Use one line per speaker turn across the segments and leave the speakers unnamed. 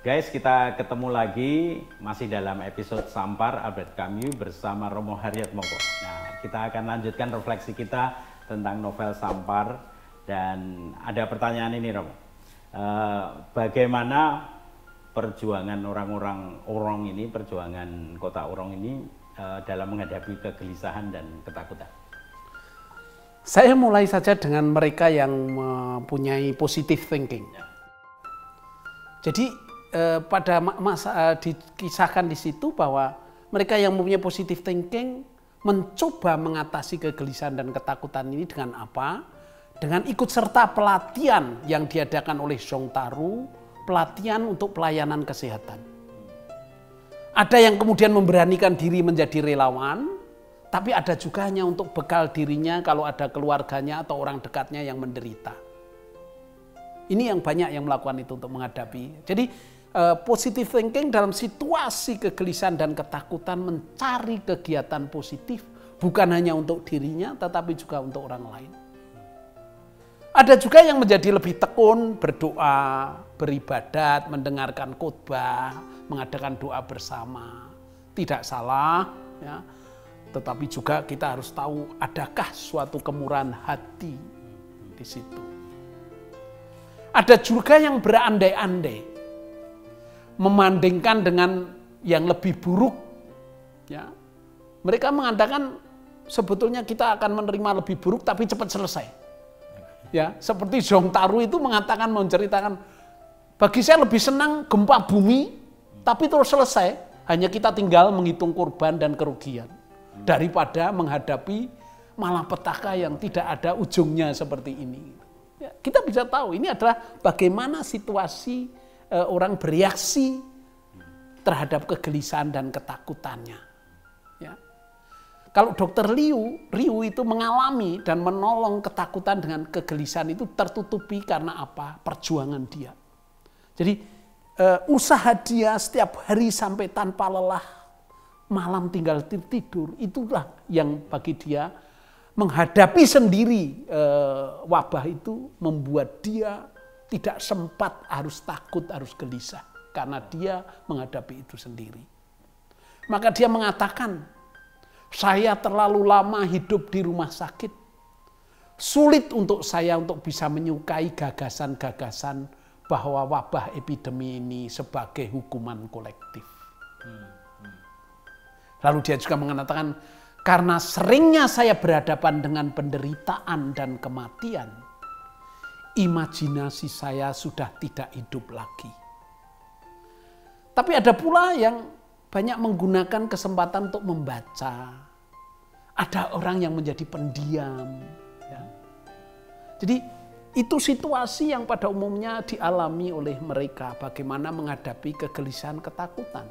Guys, kita ketemu lagi masih dalam episode Sampar Albert Camus bersama Romo Haryatmoko. Nah, kita akan lanjutkan refleksi kita tentang novel Sampar dan ada pertanyaan ini, Romo. Bagaimana perjuangan orang ini, perjuangan kota Orong ini dalam menghadapi kegelisahan dan ketakutan?
Saya mulai saja dengan mereka yang mempunyai positive thinking. Jadi pada masa dikisahkan di situ bahwa mereka yang mempunyai positive thinking mencoba mengatasi kegelisahan dan ketakutan ini dengan apa? Dengan ikut serta pelatihan yang diadakan oleh Zhong Taru, pelatihan untuk pelayanan kesehatan. Ada yang kemudian memberanikan diri menjadi relawan, tapi ada juga hanya untuk bekal dirinya kalau ada keluarganya atau orang dekatnya yang menderita. Ini yang banyak yang melakukan itu untuk menghadapi. Jadi positive thinking dalam situasi kegelisahan dan ketakutan mencari kegiatan positif bukan hanya untuk dirinya tetapi juga untuk orang lain. Ada juga yang menjadi lebih tekun, berdoa, beribadat, mendengarkan khotbah, mengadakan doa bersama. Tidak salah, ya. Tetapi juga kita harus tahu adakah suatu kemurahan hati di situ. Ada juga yang berandai-andai, membandingkan dengan yang lebih buruk. Ya. Mereka mengatakan sebetulnya kita akan menerima lebih buruk tapi cepat selesai. Ya, seperti Zhong Taru itu mengatakan, menceritakan, bagi saya lebih senang gempa bumi tapi terus selesai, hanya kita tinggal menghitung korban dan kerugian daripada menghadapi malapetaka yang tidak ada ujungnya seperti ini. Ya, kita bisa tahu ini adalah bagaimana situasi orang bereaksi terhadap kegelisahan dan ketakutannya. Ya. Kalau Dr. Liu itu mengalami dan menolong ketakutan dengan kegelisahan itu tertutupi karena apa? Perjuangan dia. Jadi usaha dia setiap hari sampai tanpa lelah, malam tinggal tidur, itulah yang bagi dia menghadapi sendiri wabah itu membuat dia tidak sempat harus takut, harus gelisah. Karena dia menghadapi itu sendiri. Maka dia mengatakan, saya terlalu lama hidup di rumah sakit. Sulit untuk saya untuk bisa menyukai gagasan-gagasan bahwa wabah epidemi ini sebagai hukuman kolektif. Lalu dia juga mengatakan, karena seringnya saya berhadapan dengan penderitaan dan kematian, imajinasi saya sudah tidak hidup lagi. Tapi ada pula yang banyak menggunakan kesempatan untuk membaca. Ada orang yang menjadi pendiam. Ya. Jadi itu situasi yang pada umumnya dialami oleh mereka. Bagaimana menghadapi kegelisahan, ketakutan.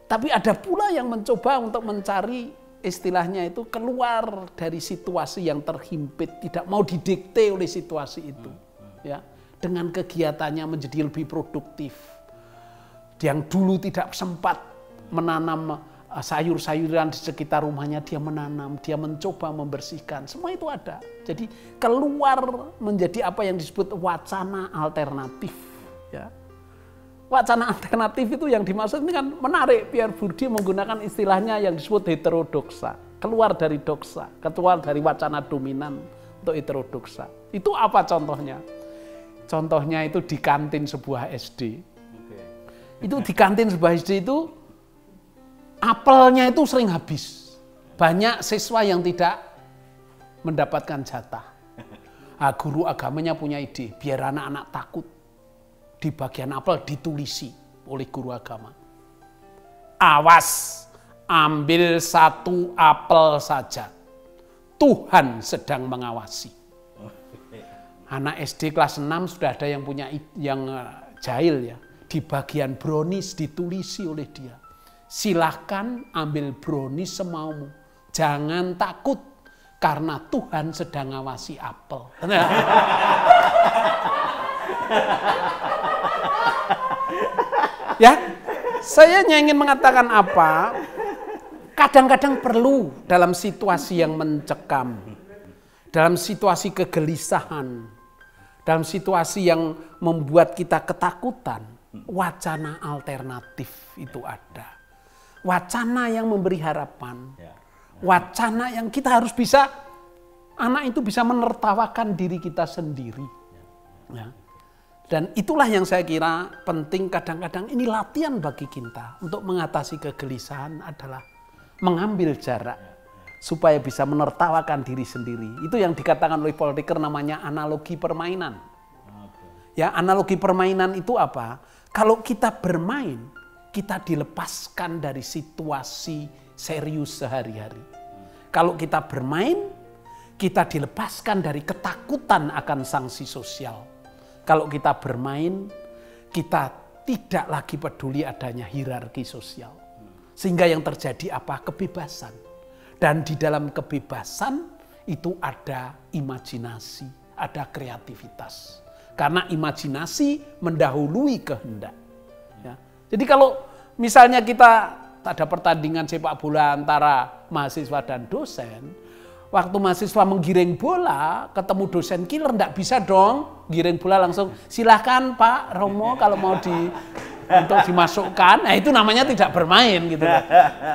Tapi ada pula yang mencoba untuk mencari istilahnya itu keluar dari situasi yang terhimpit. Tidak mau didikte oleh situasi itu. Ya. Dengan kegiatannya menjadi lebih produktif. Yang dulu tidak sempat menanam sayur-sayuran di sekitar rumahnya, dia menanam, dia mencoba membersihkan, semua itu ada. Jadi keluar menjadi apa yang disebut wacana alternatif. Ya. Wacana alternatif itu yang dimaksud ini kan menarik. Pierre Bourdieu menggunakan istilahnya yang disebut heterodoksa. Keluar dari doksa, keluar dari wacana dominan untuk heterodoksa. Itu apa contohnya? Contohnya itu di kantin sebuah SD. Itu di kantin sebuah SD itu apelnya itu sering habis. Banyak siswa yang tidak mendapatkan jatah. Nah, guru agamanya punya ide, biar anak-anak takut. Di bagian apel ditulisi oleh guru agama. Awas, ambil satu apel saja. Tuhan sedang mengawasi. Anak SD kelas 6 sudah ada yang punya yang jahil ya. Di bagian brownies ditulisi oleh dia. Silahkan ambil brownies semaumu. Jangan takut karena Tuhan sedang ngawasi apel. Ya, saya hanya ingin mengatakan apa? Kadang-kadang perlu dalam situasi yang mencekam, dalam situasi kegelisahan, dalam situasi yang membuat kita ketakutan, wacana alternatif itu ada. Wacana yang memberi harapan. Wacana yang kita harus bisa, anak itu bisa menertawakan diri kita sendiri. Ya. Dan itulah yang saya kira penting kadang-kadang ini latihan bagi kita untuk mengatasi kegelisahan adalah mengambil jarak supaya bisa menertawakan diri sendiri. Itu yang dikatakan oleh Paul Ricoeur namanya analogi permainan. Ya, analogi permainan itu apa? Kalau kita bermain, kita dilepaskan dari situasi serius sehari-hari. Kalau kita bermain, kita dilepaskan dari ketakutan akan sanksi sosial. Kalau kita bermain, kita tidak lagi peduli adanya hierarki sosial. Sehingga yang terjadi apa? Kebebasan. Dan di dalam kebebasan itu ada imajinasi, ada kreativitas. Karena imajinasi mendahului kehendak. Ya. Jadi kalau misalnya kita ada pertandingan sepak bola antara mahasiswa dan dosen, waktu mahasiswa menggiring bola, ketemu dosen killer, enggak bisa dong giring bola langsung, silahkan Pak Romo kalau mau untuk dimasukkan. Nah itu namanya tidak bermain gitu.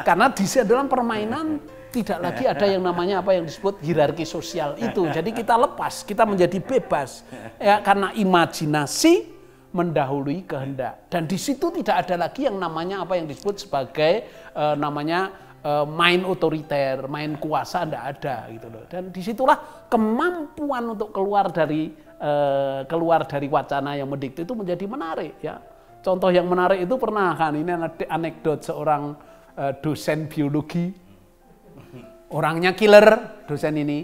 Karena di dalam permainan tidak lagi ada yang namanya apa yang disebut hierarki sosial itu. Jadi kita lepas, kita menjadi bebas. Ya, karena imajinasi mendahului kehendak. Dan di situ tidak ada lagi yang namanya apa yang disebut sebagai main otoriter, main kuasa, enggak ada gitu loh. Dan disitulah kemampuan untuk keluar dari wacana yang mendikte itu menjadi menarik ya. Contoh yang menarik itu pernah kan, ini anekdot seorang dosen biologi. Orangnya killer, dosen ini.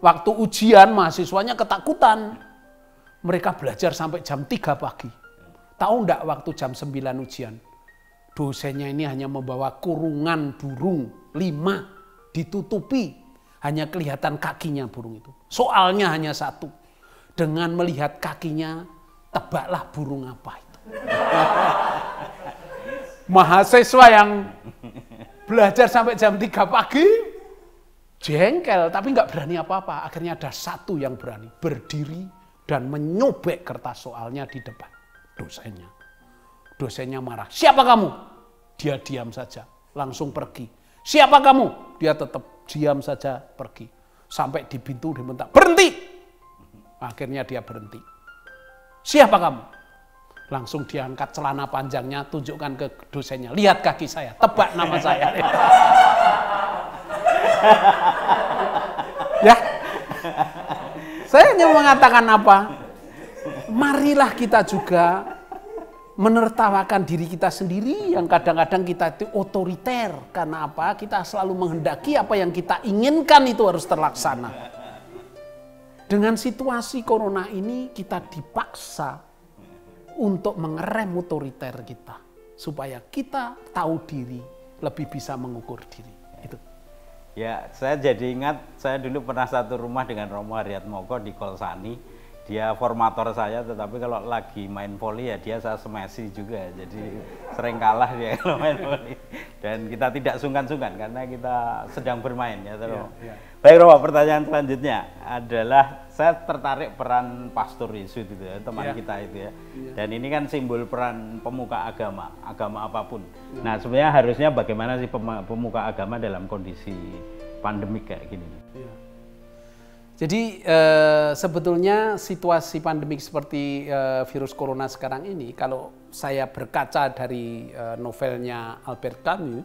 Waktu ujian mahasiswanya ketakutan. Mereka belajar sampai jam 3 pagi. Tahu enggak waktu jam 9 ujian? Dosennya ini hanya membawa kurungan burung 5 ditutupi. Hanya kelihatan kakinya burung itu. Soalnya hanya satu. Dengan melihat kakinya, tebaklah burung apa itu. Mahasiswa yang belajar sampai jam 3 pagi, jengkel tapi nggak berani apa-apa. Akhirnya ada satu yang berani berdiri dan menyobek kertas soalnya di depan dosennya. Dosennya marah. Siapa kamu? Dia diam saja, langsung pergi. Siapa kamu? Dia tetap diam saja, pergi. Sampai di pintu diminta, berhenti. Akhirnya dia berhenti. Siapa kamu? Langsung diangkat celana panjangnya, tunjukkan ke dosennya. Lihat kaki saya, tebak nama saya. Ya, saya hanya mengatakan apa? Marilah kita juga menertawakan diri kita sendiri yang kadang-kadang kita itu otoriter. Karena apa? Kita selalu menghendaki apa yang kita inginkan itu harus terlaksana. Dengan situasi corona ini kita dipaksa untuk mengerem otoriter kita. Supaya kita tahu diri, lebih bisa mengukur diri. Itu.
Ya, saya jadi ingat, saya dulu pernah satu rumah dengan Romo Haryatmoko di Kolsani. Dia formator saya, tetapi kalau lagi main voli ya dia saya semesi juga. Jadi sering kalah dia kalau main voli. Dan kita tidak sungkan-sungkan karena kita sedang bermain ya. Baik Romo, pertanyaan selanjutnya adalah saya tertarik peran Pastor Yesus itu ya, teman kita itu ya. Dan ini kan simbol peran pemuka agama apapun. Nah sebenarnya harusnya bagaimana sih pemuka agama dalam kondisi pandemik kayak gini?
Jadi sebetulnya situasi pandemik seperti virus corona sekarang ini, kalau saya berkaca dari novelnya Albert Camus,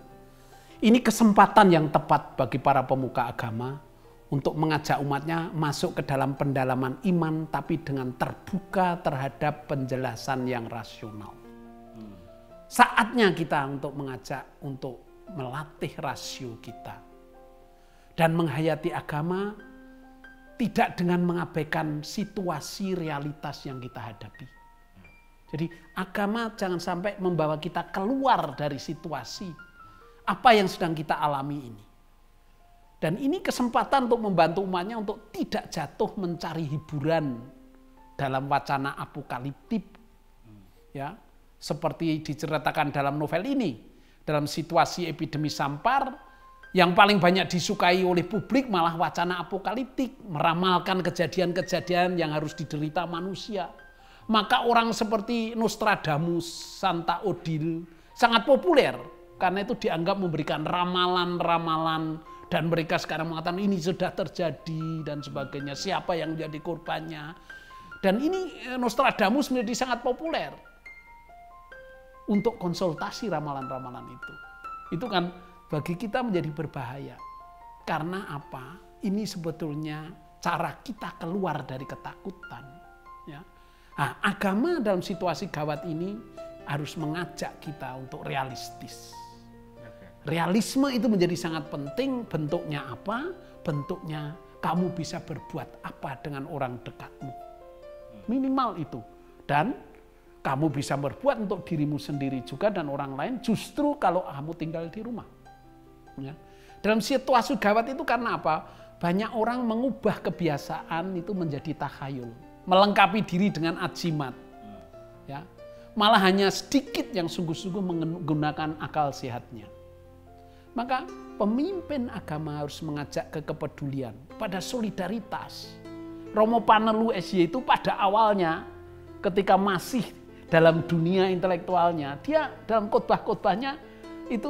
ini kesempatan yang tepat bagi para pemuka agama untuk mengajak umatnya masuk ke dalam pendalaman iman, tapi dengan terbuka terhadap penjelasan yang rasional. Saatnya kita untuk mengajak, untuk melatih rasio kita. Dan menghayati agama tidak dengan mengabaikan situasi realitas yang kita hadapi. Jadi agama jangan sampai membawa kita keluar dari situasi apa yang sedang kita alami ini. Dan ini kesempatan untuk membantu umatnya untuk tidak jatuh mencari hiburan dalam wacana apokaliptik. Ya, seperti diceritakan dalam novel ini. Dalam situasi epidemi sampar, yang paling banyak disukai oleh publik malah wacana apokaliptik. Meramalkan kejadian-kejadian yang harus diderita manusia. Maka orang seperti Nostradamus, Santa Odile sangat populer karena itu dianggap memberikan ramalan-ramalan dan mereka sekarang mengatakan ini sudah terjadi dan sebagainya, siapa yang menjadi korbannya. Dan ini Nostradamus menjadi sangat populer untuk konsultasi ramalan-ramalan itu. Itu kan bagi kita menjadi berbahaya. Karena apa? Ini sebetulnya cara kita keluar dari ketakutan. Ya. Nah, agama dalam situasi gawat ini harus mengajak kita untuk realistis. Realisme itu menjadi sangat penting. Bentuknya apa? Bentuknya kamu bisa berbuat apa dengan orang dekatmu. Minimal itu. Dan kamu bisa berbuat untuk dirimu sendiri juga dan orang lain justru kalau kamu tinggal di rumah. Ya. Dalam situasi gawat itu karena apa? Banyak orang mengubah kebiasaan itu menjadi takhayul. Melengkapi diri dengan ajimat. Ya. Malah hanya sedikit yang sungguh-sungguh menggunakan akal sehatnya. Maka pemimpin agama harus mengajak ke kepedulian, pada solidaritas. Romo Panelu SY itu pada awalnya ketika masih dalam dunia intelektualnya, dia dalam khotbah-khotbahnya itu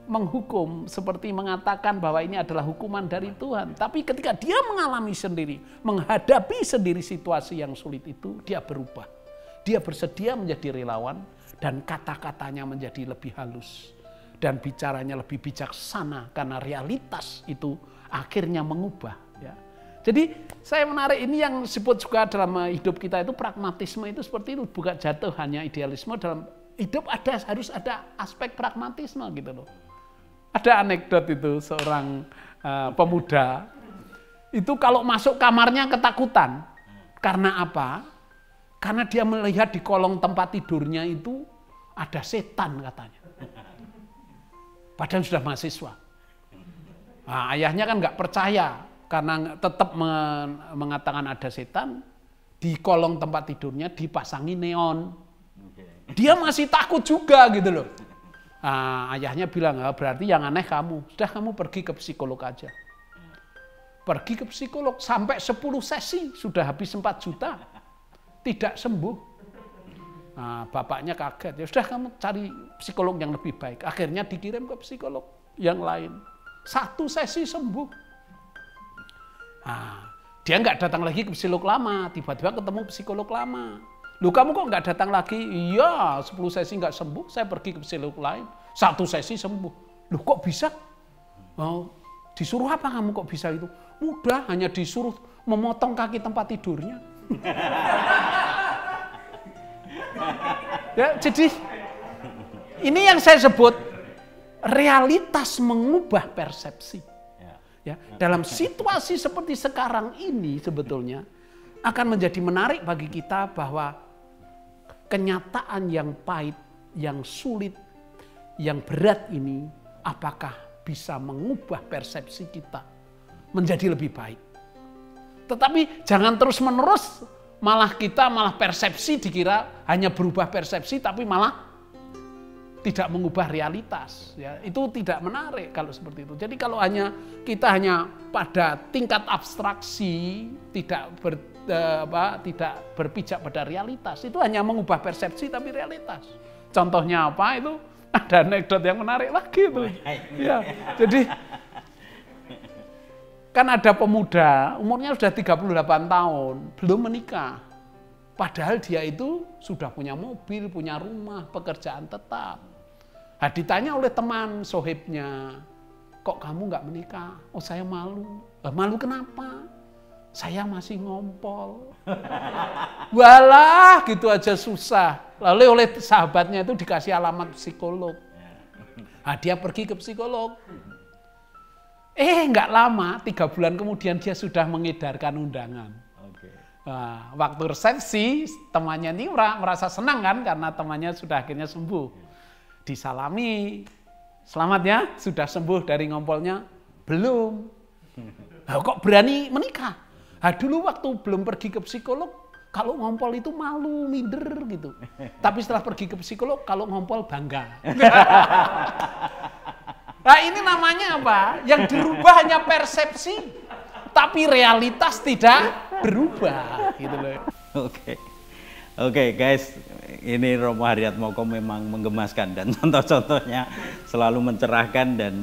menghukum, seperti mengatakan bahwa ini adalah hukuman dari Tuhan. Tapi ketika dia mengalami sendiri, menghadapi sendiri situasi yang sulit itu, dia berubah. Dia bersedia menjadi relawan dan kata-katanya menjadi lebih halus. Dan bicaranya lebih bijaksana karena realitas itu akhirnya mengubah. Ya. Jadi saya menarik ini yang disebut juga dalam hidup kita itu pragmatisme itu seperti itu. Bukan jatuh hanya idealisme, dalam hidup harus ada aspek pragmatisme gitu loh. Ada anekdot itu seorang pemuda itu kalau masuk kamarnya ketakutan. Karena apa? Karena dia melihat di kolong tempat tidurnya itu ada setan katanya. Padahal sudah mahasiswa. Nah, ayahnya kan nggak percaya karena tetap mengatakan ada setan. Di kolong tempat tidurnya dipasangi neon. Dia masih takut juga gitu loh. Nah, ayahnya bilang, berarti yang aneh kamu. Sudah kamu pergi ke psikolog aja. Pergi ke psikolog sampai 10 sesi sudah habis 4 juta. Tidak sembuh. Nah, bapaknya kaget. Ya sudah kamu cari psikolog yang lebih baik. Akhirnya dikirim ke psikolog yang lain. 1 sesi sembuh. Nah, dia nggak datang lagi ke psikolog lama. Tiba-tiba ketemu psikolog lama. Loh kamu kok nggak datang lagi? Iya, 10 sesi nggak sembuh, saya pergi ke psikolog lain. 1 sesi sembuh. Loh kok bisa? Oh, disuruh apa kamu kok bisa itu? Mudah, hanya disuruh memotong kaki tempat tidurnya. Ya, jadi ini yang saya sebut realitas mengubah persepsi. Ya, dalam situasi seperti sekarang ini sebetulnya akan menjadi menarik bagi kita bahwa kenyataan yang pahit, yang sulit, yang berat ini apakah bisa mengubah persepsi kita menjadi lebih baik. Tetapi jangan terus-menerus malah persepsi dikira hanya berubah persepsi tapi malah tidak mengubah realitas. Ya, itu tidak menarik kalau seperti itu. Jadi kalau kita hanya pada tingkat abstraksi, tidak berpijak pada realitas, itu hanya mengubah persepsi tapi realitas. Contohnya apa itu? Ada anekdot yang menarik lagi itu. Ya, jadi kan ada pemuda umurnya sudah 38 tahun belum menikah. Padahal dia itu sudah punya mobil, punya rumah, pekerjaan tetap. Nah, ditanya oleh teman sohibnya, kok kamu nggak menikah? Oh saya malu. Malu kenapa? Saya masih ngompol. Walah, gitu aja susah. Lalu oleh sahabatnya itu dikasih alamat psikolog. Nah, dia pergi ke psikolog. Nggak lama, 3 bulan kemudian dia sudah mengedarkan undangan. Nah, waktu resepsi, temannya ini merasa senang kan karena temannya sudah akhirnya sembuh. Disalami, selamat ya, sudah sembuh dari ngompolnya? Belum. Nah, kok berani menikah? Nah, dulu waktu belum pergi ke psikolog, kalau ngompol itu malu, minder gitu. Tapi setelah pergi ke psikolog, kalau ngompol bangga. Nah ini namanya apa? Yang dirubah hanya persepsi, tapi realitas tidak berubah. Gitu loh.
Oke. Oke guys, ini Romo Haryatmoko memang menggemaskan dan contoh-contohnya selalu mencerahkan dan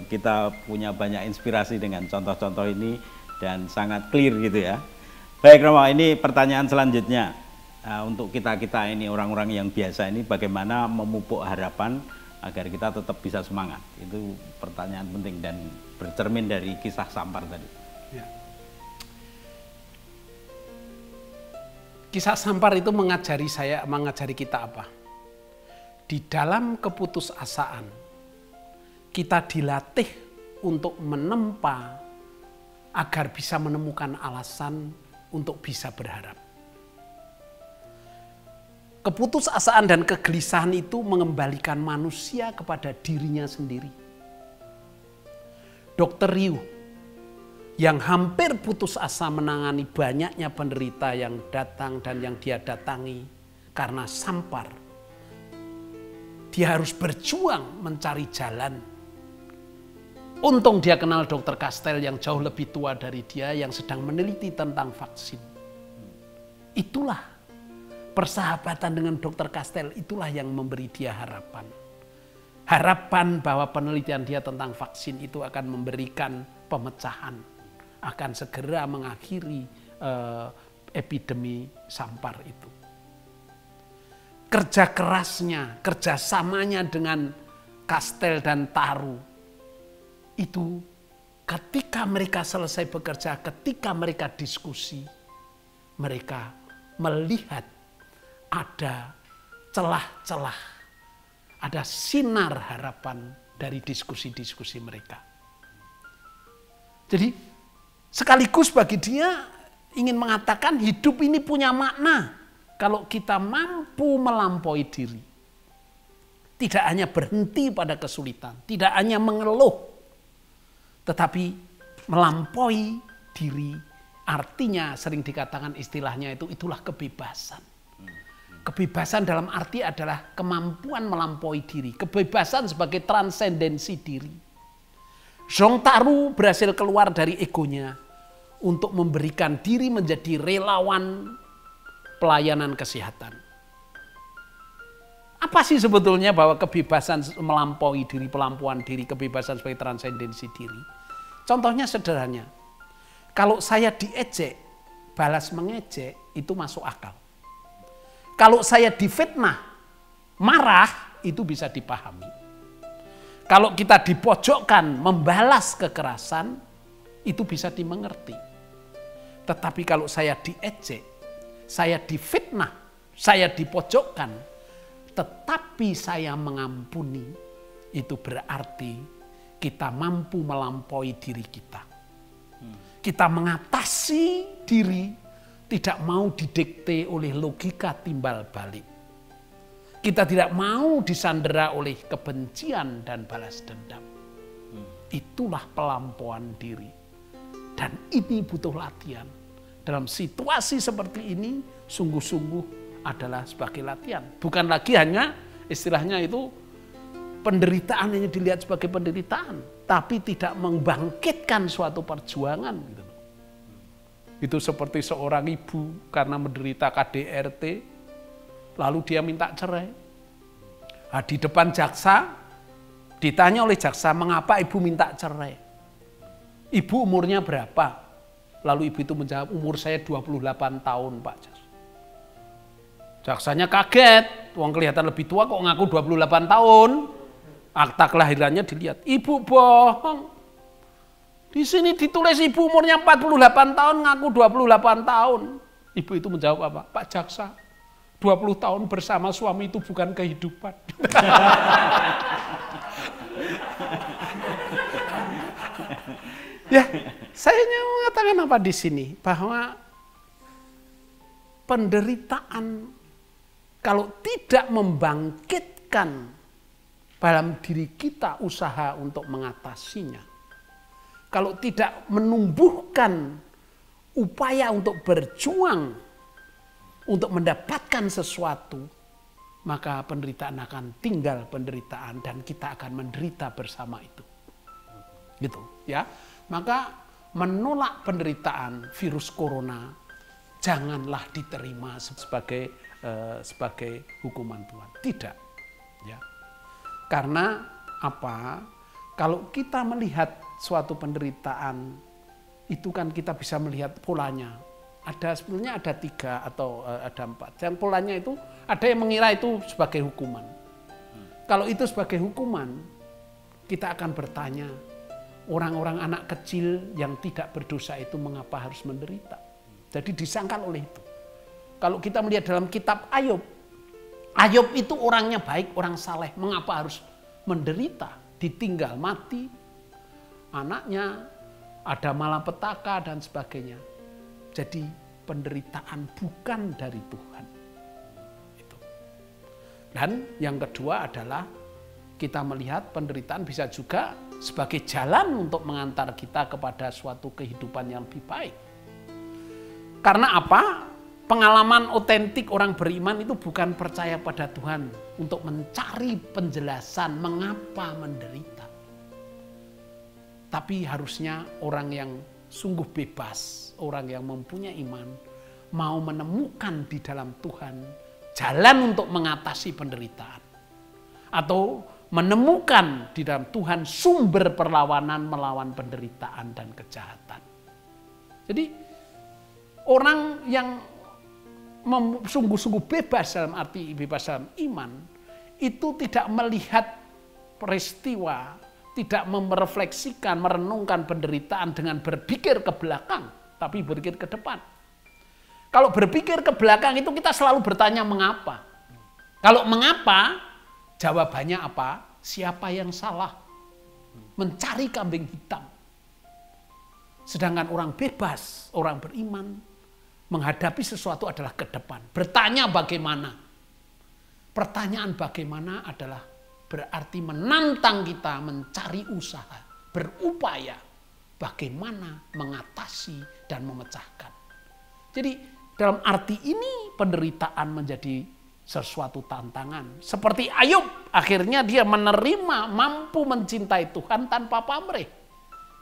kita punya banyak inspirasi dengan contoh-contoh ini dan sangat clear gitu ya. Baik Romo, ini pertanyaan selanjutnya untuk kita ini orang-orang yang biasa ini, bagaimana memupuk harapan agar kita tetap bisa semangat? Itu pertanyaan penting dan bercermin dari kisah Sampar tadi. Ya.
Kisah Sampar itu mengajari kita apa? Di dalam keputusasaan, kita dilatih untuk menempa agar bisa menemukan alasan untuk bisa berharap. Keputusasaan dan kegelisahan itu mengembalikan manusia kepada dirinya sendiri. Dr. Ryu yang hampir putus asa menangani banyaknya penderita yang datang dan yang dia datangi karena Sampar. Dia harus berjuang mencari jalan. Untung dia kenal Dr. Kastel yang jauh lebih tua dari dia yang sedang meneliti tentang vaksin. Itulah persahabatan dengan Dr. Kastel, itulah yang memberi dia harapan. Harapan bahwa penelitian dia tentang vaksin itu akan memberikan pemecahan, akan segera mengakhiri epidemi Sampar itu. Kerja kerasnya, kerjasamanya dengan Kastel dan Taru, itu ketika mereka selesai bekerja, ketika mereka diskusi, mereka melihat ada celah-celah, ada sinar harapan dari diskusi-diskusi mereka. Jadi sekaligus bagi dia ingin mengatakan hidup ini punya makna kalau kita mampu melampaui diri. Tidak hanya berhenti pada kesulitan, tidak hanya mengeluh, tetapi melampaui diri. Artinya sering dikatakan istilahnya itulah kebebasan. Kebebasan dalam arti adalah kemampuan melampaui diri. Kebebasan sebagai transendensi diri. Zhong Taru berhasil keluar dari egonya untuk memberikan diri menjadi relawan pelayanan kesehatan. Apa sih sebetulnya bahwa kebebasan melampaui diri, pelampuan diri, kebebasan sebagai transendensi diri? Contohnya sederhana. Kalau saya diejek, balas mengejek, itu masuk akal. Kalau saya difitnah, marah, itu bisa dipahami. Kalau kita dipojokkan, membalas kekerasan, itu bisa dimengerti. Tetapi kalau saya diejek, saya difitnah, saya dipojokkan, tetapi saya mengampuni, itu berarti kita mampu melampaui diri kita. Kita mengatasi diri, tidak mau didikte oleh logika timbal balik. Kita tidak mau disandera oleh kebencian dan balas dendam. Itulah pelampauan diri. Dan ini butuh latihan. Dalam situasi seperti ini, sungguh-sungguh adalah sebagai latihan. Bukan lagi hanya istilahnya itu penderitaan hanya dilihat sebagai penderitaan. Tapi tidak membangkitkan suatu perjuangan. Gitu. Itu seperti seorang ibu karena menderita KDRT, lalu dia minta cerai. Nah, di depan jaksa, ditanya oleh jaksa, mengapa ibu minta cerai? Ibu umurnya berapa? Lalu ibu itu menjawab, umur saya 28 tahun Pak Jaksa. Jaksanya kaget, wong kelihatan lebih tua kok ngaku 28 tahun. Akta kelahirannya dilihat, ibu bohong. Di sini ditulis ibu umurnya 48 tahun, ngaku 28 tahun. Ibu itu menjawab apa? Pak Jaksa, 20 tahun bersama suami itu bukan kehidupan. Ya, saya mengatakan apa di sini? Bahwa penderitaan kalau tidak membangkitkan dalam diri kita usaha untuk mengatasinya, kalau tidak menumbuhkan upaya untuk berjuang untuk mendapatkan sesuatu, maka penderitaan akan tinggal penderitaan dan kita akan menderita bersama itu. Gitu, ya. Maka menolak penderitaan virus corona janganlah diterima sebagai hukuman Tuhan. Tidak. Ya. Karena apa? Kalau kita melihat suatu penderitaan, itu kan kita bisa melihat polanya. Sebenarnya ada 3 atau ada 4. Yang polanya itu ada yang mengira itu sebagai hukuman. Kalau itu sebagai hukuman, kita akan bertanya, orang-orang anak kecil yang tidak berdosa itu mengapa harus menderita? Jadi disangkal oleh itu. Kalau kita melihat dalam kitab Ayub, Ayub itu orangnya baik, orang saleh, mengapa harus menderita? Ditinggal mati, anaknya, ada malapetaka dan sebagainya. Jadi penderitaan bukan dari Tuhan. Itu. Dan yang kedua adalah kita melihat penderitaan bisa juga sebagai jalan untuk mengantar kita kepada suatu kehidupan yang lebih baik. Karena apa? Pengalaman otentik orang beriman itu bukan percaya pada Tuhan untuk mencari penjelasan mengapa menderita. Tapi harusnya orang yang sungguh bebas, orang yang mempunyai iman, mau menemukan di dalam Tuhan jalan untuk mengatasi penderitaan. Atau menemukan di dalam Tuhan sumber perlawanan melawan penderitaan dan kejahatan. Jadi orang yang sungguh-sungguh bebas dalam arti bebas dalam iman, itu tidak melihat peristiwa, tidak merefleksikan, merenungkan penderitaan dengan berpikir ke belakang, tapi berpikir ke depan. Kalau berpikir ke belakang itu kita selalu bertanya mengapa. Kalau mengapa, jawabannya apa? Siapa yang salah? Mencari kambing hitam. Sedangkan orang bebas, orang beriman, menghadapi sesuatu adalah ke depan. Bertanya bagaimana. Pertanyaan bagaimana adalah berarti menantang kita mencari usaha, berupaya bagaimana mengatasi dan memecahkan. Jadi dalam arti ini penderitaan menjadi sesuatu tantangan. Seperti Ayub, akhirnya dia menerima, mampu mencintai Tuhan tanpa pamrih.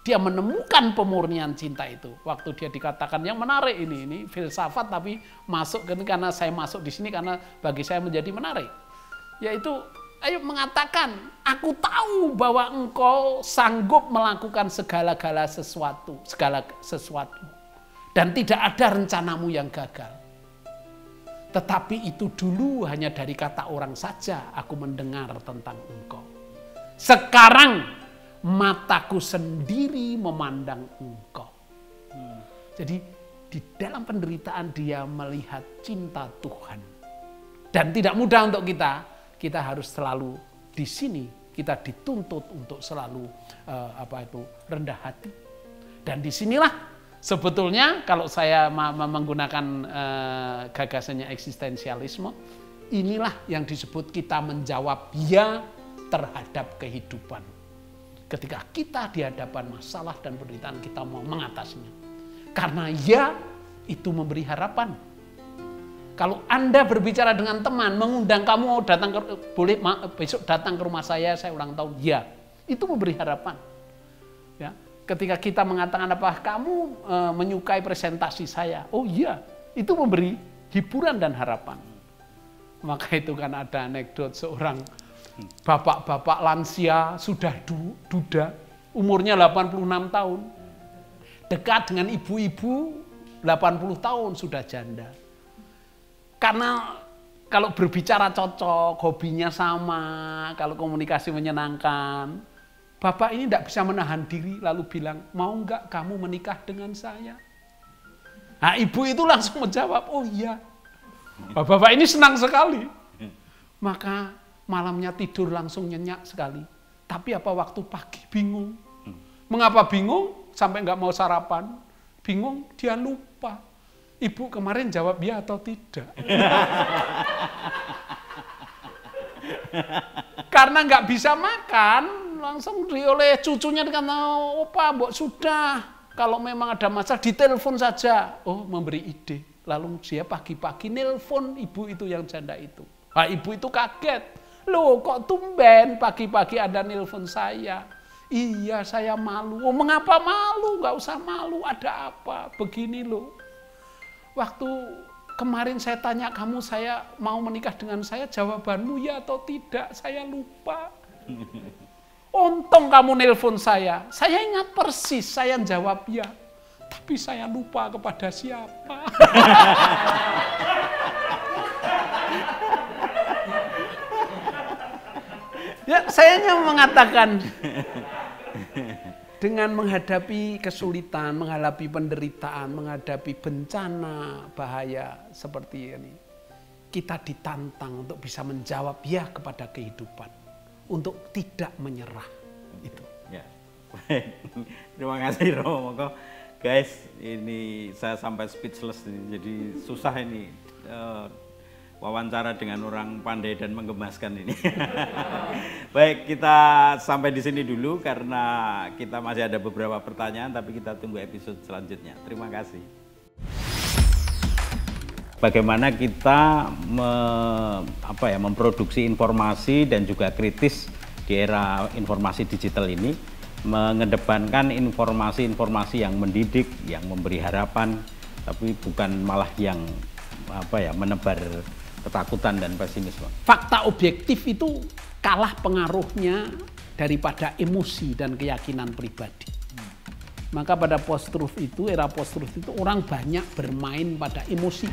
Dia menemukan pemurnian cinta itu. Waktu dia dikatakan yang menarik ini filsafat tapi masuk karena saya masuk di sini karena bagi saya menjadi menarik. Yaitu Ayub mengatakan, aku tahu bahwa engkau sanggup melakukan segala sesuatu. Dan tidak ada rencanamu yang gagal. Tetapi itu dulu hanya dari kata orang saja aku mendengar tentang engkau. Sekarang mataku sendiri memandang engkau. Jadi di dalam penderitaan dia melihat cinta Tuhan. Dan tidak mudah untuk kita. Kita harus selalu di sini. Kita dituntut untuk selalu rendah hati. Dan disinilah sebetulnya kalau saya menggunakan gagasannya eksistensialisme, inilah yang disebut kita menjawab ya terhadap kehidupan. Ketika kita di hadapan masalah dan penderitaan, kita mau mengatasinya. Karena ya itu memberi harapan. Kalau Anda berbicara dengan teman, mengundang kamu boleh besok datang ke rumah saya ulang tahun, ya itu memberi harapan. Ya, ketika kita mengatakan apa, kamu menyukai presentasi saya, oh iya, itu memberi hiburan dan harapan. Maka itu kan ada anekdot seorang bapak-bapak lansia sudah duda, umurnya 86 tahun. Dekat dengan ibu-ibu 80 tahun sudah janda. Karena kalau berbicara cocok, hobinya sama, kalau komunikasi menyenangkan, bapak ini tidak bisa menahan diri lalu bilang, mau enggak kamu menikah dengan saya? Nah ibu itu langsung menjawab, oh iya. Bapak ini senang sekali. Maka malamnya tidur langsung nyenyak sekali. Tapi apa waktu pagi bingung. Mengapa bingung? Sampai nggak mau sarapan. Bingung, dia lupa. Ibu kemarin jawab ya atau tidak. Karena nggak bisa makan, langsung oleh cucunya dikatakan, opa, mbok sudah. Kalau memang ada masalah, ditelepon saja. Oh, memberi ide. Lalu dia pagi-pagi nelpon ibu itu yang janda itu. Nah, ibu itu kaget. Loh kok tumben pagi-pagi ada nelpon saya? Iya saya malu. Oh mengapa malu? Gak usah malu, ada apa? Begini loh. waktu kemarin saya tanya kamu, saya mau menikah dengan saya, jawabanmu ya atau tidak, saya lupa. Untung kamu nelpon saya ingat persis, saya jawab ya. Tapi saya lupa kepada siapa. Ya, saya hanya mengatakan, dengan menghadapi kesulitan, menghadapi penderitaan, menghadapi bencana, bahaya seperti ini, kita ditantang untuk bisa menjawab ya kepada kehidupan, untuk tidak menyerah. Itu.
Ya, terima kasih Romo. Guys, ini saya sampai speechless ini, jadi susah ini wawancara dengan orang pandai dan menggemaskan ini. Baik, kita sampai di sini dulu karena kita masih ada beberapa pertanyaan, tapi kita tunggu episode selanjutnya. Terima kasih. Bagaimana kita memproduksi informasi dan juga kritis di era informasi digital ini, mengedepankan informasi-informasi yang mendidik, yang memberi harapan, tapi bukan malah yang menebar ketakutan dan pesimisme.
Fakta objektif itu kalah pengaruhnya daripada emosi dan keyakinan pribadi. Maka pada post-truth itu, era post-truth itu orang banyak bermain pada emosi.